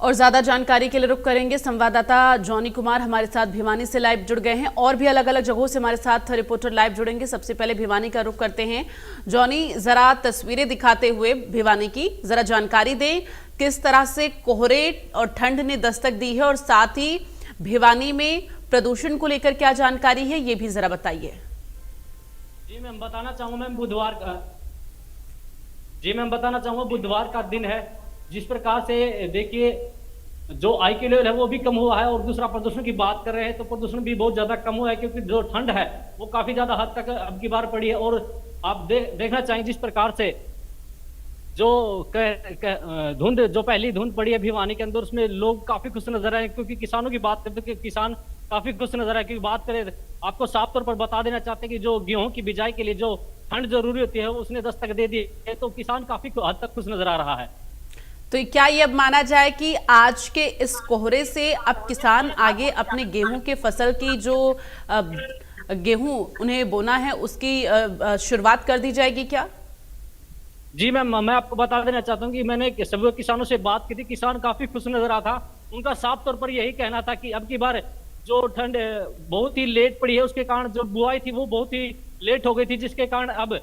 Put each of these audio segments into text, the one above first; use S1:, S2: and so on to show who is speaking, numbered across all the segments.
S1: और ज्यादा जानकारी के लिए रुक करेंगे संवाददाता जॉनी कुमार हमारे साथ भिवानी से लाइव जुड़ गए हैं और भी अलग अलग जगहों से हमारे साथ रिपोर्टर लाइव जुड़ेंगे। सबसे पहले भिवानी का रुख करते हैं। जॉनी, जरा तस्वीरें दिखाते हुए भिवानी की जरा जानकारी दें, किस तरह से कोहरे और ठंड ने दस्तक दी है और साथ ही भिवानी में प्रदूषण को लेकर क्या जानकारी है, ये भी जरा बताइए।
S2: जी मैम, बताना चाहूंगा बुधवार का दिन है। जिस प्रकार से देखिए, जो आई के लेवल है वो भी कम हुआ है और दूसरा प्रदूषण की बात कर रहे हैं तो प्रदूषण भी बहुत ज्यादा कम हुआ है, क्योंकि जो ठंड है वो काफी ज्यादा हद तक अब की बार पड़ी है। और आप देखना चाहेंगे जिस प्रकार से जो धुंध, जो पहली धुंध पड़ी है भिवानी के अंदर, उसमें लोग काफी खुश नजर आए, क्योंकि किसानों की बात करते कि किसान काफी खुश नजर आए। क्योंकि बात करें, आपको साफ तौर पर बता देना चाहते हैं कि जो गेहूं की बिजाई के लिए जो ठंड जरूरी होती है उसने दस्तक दे दी है, तो किसान काफी हद तक खुश नजर आ रहा है।
S1: तो क्या ये अब माना जाए कि आज के इस कोहरे से अब किसान आगे अपने गेहूं के फसल की जो गेहूं उन्हें बोना है उसकी शुरुआत कर दी जाएगी क्या?
S2: जी मैम, मैं आपको बता देना चाहता हूँ कि मैंने सभी किसानों से बात की थी, किसान काफी खुश नजर आ था। उनका साफ तौर पर यही कहना था कि अब की बार जो ठंड बहुत ही लेट पड़ी है, उसके कारण जो बुआई थी वो बहुत ही लेट हो गई थी, जिसके कारण अब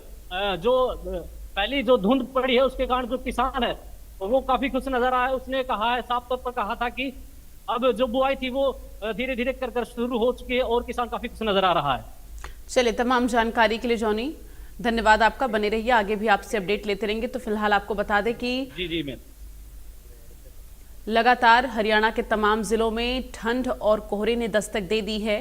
S2: जो पहली जो धुंध पड़ी है उसके कारण जो किसान है वो काफी खुश नजर आया है। उसने कहा है, साफ तौर पर कहा था कि अब जो बुआई थी वो धीरे धीरे कर शुरू हो चुकी है और किसान काफी खुश नजर आ रहा है।
S1: चलिए, तमाम जानकारी के लिए जॉनी धन्यवाद आपका, बने रहिए, आगे भी आपसे अपडेट लेते रहेंगे। तो फिलहाल आपको बता दें कि
S2: जी मैम,
S1: लगातार हरियाणा के तमाम जिलों में ठंड और कोहरे ने दस्तक दे दी है।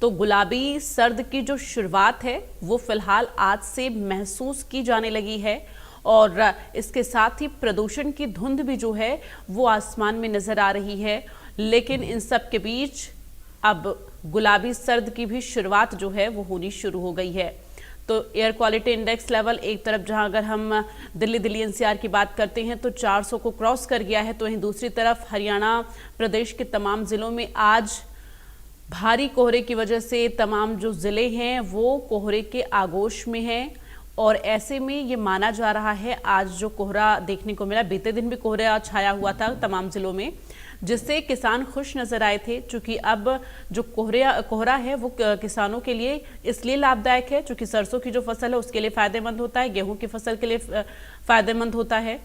S1: तो गुलाबी सर्द की जो शुरुआत है वो फिलहाल आज से महसूस की जाने लगी है और इसके साथ ही प्रदूषण की धुंध भी जो है वो आसमान में नजर आ रही है। लेकिन इन सब के बीच अब गुलाबी सर्द की भी शुरुआत जो है वो होनी शुरू हो गई है। तो एयर क्वालिटी इंडेक्स लेवल एक तरफ जहां अगर हम दिल्ली एनसीआर की बात करते हैं तो 400 को क्रॉस कर गया है, तो वहीं दूसरी तरफ हरियाणा प्रदेश के तमाम जिलों में आज भारी कोहरे की वजह से तमाम जो जिले हैं वो कोहरे के आगोश में हैं। और ऐसे में ये माना जा रहा है, आज जो कोहरा देखने को मिला, बीते दिन भी कोहरा छाया हुआ था तमाम जिलों में, जिससे किसान खुश नजर आए थे। चूंकि अब जो कोहरा है वो किसानों के लिए इसलिए लाभदायक है चूंकि सरसों की जो फसल है उसके लिए फायदेमंद होता है, गेहूं की फसल के लिए फायदेमंद होता है।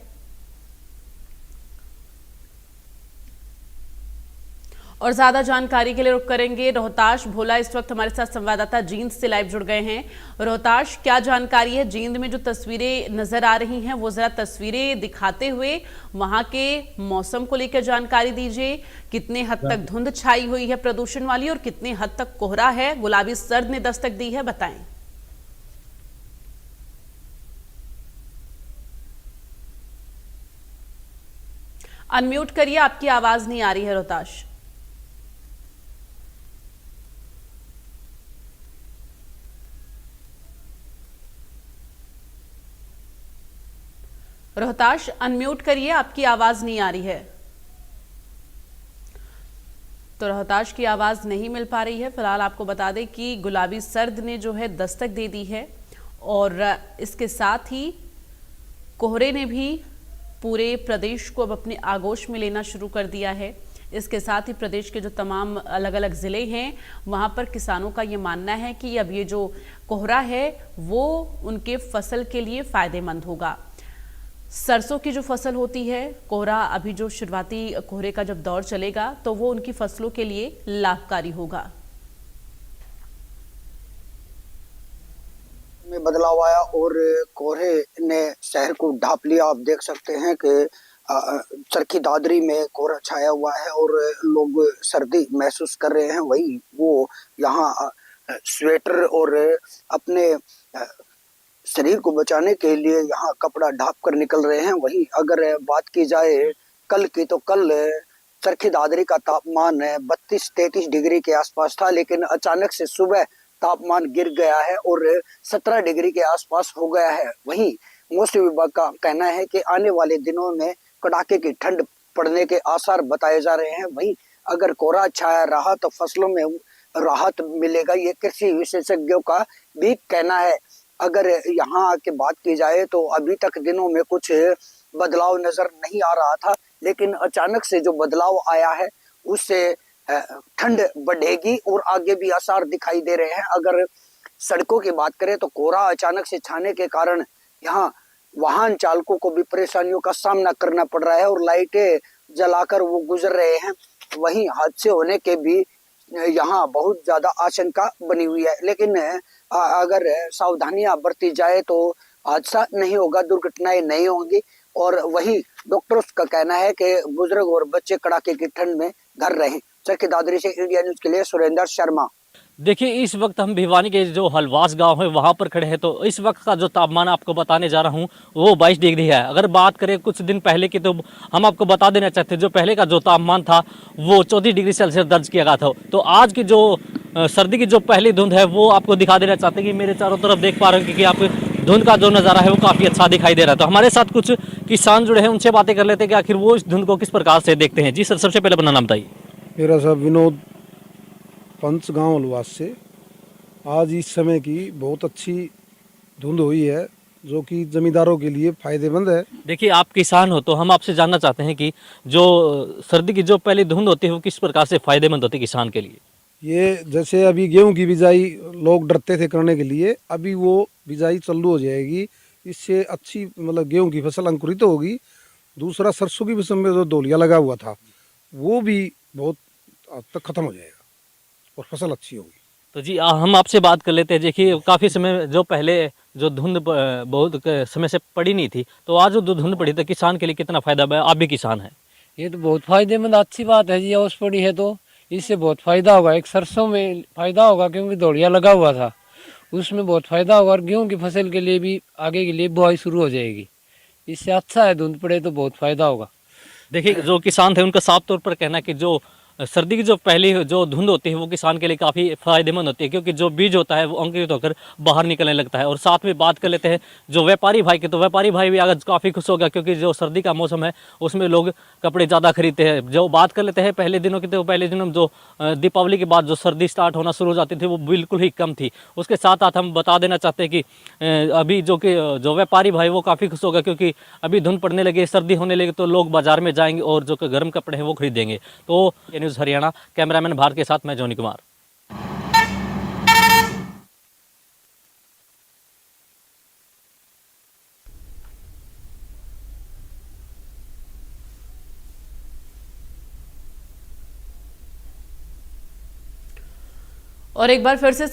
S1: और ज्यादा जानकारी के लिए रुक करेंगे रोहताश। भोला इस वक्त हमारे साथ संवाददाता जींद से लाइव जुड़ गए हैं। रोहताश, क्या जानकारी है? जींद में जो तस्वीरें नजर आ रही हैं वो जरा तस्वीरें दिखाते हुए वहां के मौसम को लेकर जानकारी दीजिए। कितने हद तक धुंध छाई हुई है प्रदूषण वाली और कितने हद तक कोहरा है, गुलाबी सर्द ने दस्तक दी है, बताएं। अनम्यूट करिए, आपकी आवाज नहीं आ रही है रोहताश। रोहताश, अनम्यूट करिए, आपकी आवाज नहीं आ रही है। तो रोहताश की आवाज नहीं मिल पा रही है। फिलहाल आपको बता दें कि गुलाबी सर्द ने जो है दस्तक दे दी है और इसके साथ ही कोहरे ने भी पूरे प्रदेश को अब अपने आगोश में लेना शुरू कर दिया है। इसके साथ ही प्रदेश के जो तमाम अलग अलग ज़िले हैं वहाँ पर किसानों का ये मानना है कि अब ये जो कोहरा है वो उनके फसल के लिए फ़ायदेमंद होगा। सरसों की जो फसल होती है, कोहरा अभी जो शुरुआती कोहरे का जब दौर चलेगा तो वो उनकी फसलों के लिए लाभकारी होगा।
S3: में बदलाव आया और कोहरे ने शहर को ढांप लिया। आप देख सकते हैं कि चरखी दादरी में कोहरा छाया हुआ है और लोग सर्दी महसूस कर रहे हैं। वही वो यहाँ स्वेटर और अपने शरीर को बचाने के लिए यहाँ कपड़ा ढांप कर निकल रहे हैं। वही अगर बात की जाए कल की, तो कल चरखी दादरी का तापमान 32-33 डिग्री के आसपास था, लेकिन अचानक से सुबह तापमान गिर गया है और 17 डिग्री के आसपास हो गया है। वहीं मौसम विभाग का कहना है कि आने वाले दिनों में कड़ाके की ठंड पड़ने के आसार बताए जा रहे हैं। वहीं अगर कोहरा छाया रहा तो फसलों में राहत मिलेगा, ये कृषि विशेषज्ञों का भी कहना है। अगर यहाँ की बात की जाए तो अभी तक दिनों में कुछ बदलाव नजर नहीं आ रहा था, लेकिन अचानक से जो बदलाव आया है उससे ठंड बढ़ेगी और आगे भी आसार दिखाई दे रहे हैं। अगर सड़कों की बात करें तो कोहरा अचानक से छाने के कारण यहाँ वाहन चालकों को भी परेशानियों का सामना करना पड़ रहा है और लाइटें जलाकर वो गुजर रहे हैं। वहीं हादसे होने के भी यहाँ बहुत ज्यादा आशंका बनी हुई है, लेकिन अगर सावधानियां बरती जाए तो हादसा नहीं होगा, दुर्घटनाएं नहीं होंगी। और वही डॉक्टर्स का कहना है कि बुजुर्ग और बच्चे कड़ाके की ठंड में घर रहें। चरखी दादरी से इंडिया न्यूज के लिए सुरेंद्र शर्मा।
S4: देखिए, इस वक्त हम भिवानी के जो हलवास गांव है वहां पर खड़े हैं। तो इस वक्त का जो तापमान आपको बताने जा रहा हूं वो 22 डिग्री है। अगर बात करें कुछ दिन पहले की तो हम आपको बता देना चाहते हैं जो पहले का जो तापमान था वो 14 डिग्री सेल्सियस दर्ज किया गया था। तो आज की जो सर्दी की जो पहली धुंध है वो आपको दिखा देना चाहते हैं कि मेरे चारों तरफ देख पा रहे हैं कि आप धुंध का जो नज़ारा है वो काफ़ी अच्छा दिखाई दे रहा है। तो हमारे साथ कुछ किसान जुड़े हैं, उनसे बातें कर लेते हैं कि आखिर वो इस धुंध को किस प्रकार से देखते हैं। जी सर, सबसे पहले अपना नाम बताइए।
S5: मेरा साहब विनोद पंच गांव हलवास से। आज इस समय की बहुत अच्छी धुंध हुई है जो कि जमींदारों के लिए फायदेमंद है।
S4: देखिए, आप किसान हो तो हम आपसे जानना चाहते हैं कि जो सर्दी की जो पहली धुंध होती है वो किस प्रकार से फायदेमंद होती है किसान के लिए।
S5: ये जैसे अभी गेहूं की बिजाई लोग डरते थे करने के लिए, अभी वो बिजाई चालू हो जाएगी। इससे अच्छी मतलब गेहूं की फसल अंकुरित तो होगी। दूसरा सरसों की फसल में जो डोलिया लगा हुआ था वो भी बहुत हद तक खत्म हो जाएगा और फसल अच्छी होगी।
S4: तो जी हम आपसे बात कर लेते हैं। देखिए, काफ़ी समय जो पहले जो धुंध बहुत समय से पड़ी नहीं थी, तो आज जो धुंध पड़ी तो किसान के लिए कितना फायदा है। आप भी किसान हैं।
S6: ये तो बहुत फायदेमंद अच्छी बात है जी। ओस पड़ी है तो इससे बहुत फायदा होगा। एक सरसों में फायदा होगा क्योंकि दौड़िया लगा हुआ था, उसमें बहुत फायदा होगा। और गेहूं की फसल के लिए भी आगे के लिए बुआई शुरू हो जाएगी। इससे अच्छा है, धुंध पड़े तो बहुत फायदा होगा।
S4: देखिए, जो किसान थे उनका साफ तौर पर कहना है कि जो सर्दी की जो पहली जो धुंध होती है वो किसान के लिए काफ़ी फायदेमंद होती है, क्योंकि जो बीज होता है वो अंकुरित होकर बाहर निकलने लगता है। और साथ में बात कर लेते हैं जो व्यापारी भाई के, तो व्यापारी भाई भी आज काफ़ी खुश होगा क्योंकि जो सर्दी का मौसम है उसमें लोग कपड़े ज़्यादा खरीदते हैं। जो बात कर लेते हैं पहले दिनों की, तो पहले दिनों में जो दीपावली के बाद जो सर्दी स्टार्ट होना शुरू हो जाती थी वो बिल्कुल ही कम थी। उसके साथ साथ हम बता देना चाहते हैं कि अभी जो व्यापारी भाई वो काफ़ी खुश होगा क्योंकि अभी धुंध पड़ने लगी, सर्दी होने लगी तो लोग बाजार में जाएंगे और जो गर्म कपड़े हैं वो खरीदेंगे। तो न्यूज़ हरियाणा, कैमरामैन भारत के साथ मैं जोनी कुमार।
S1: और एक बार फिर से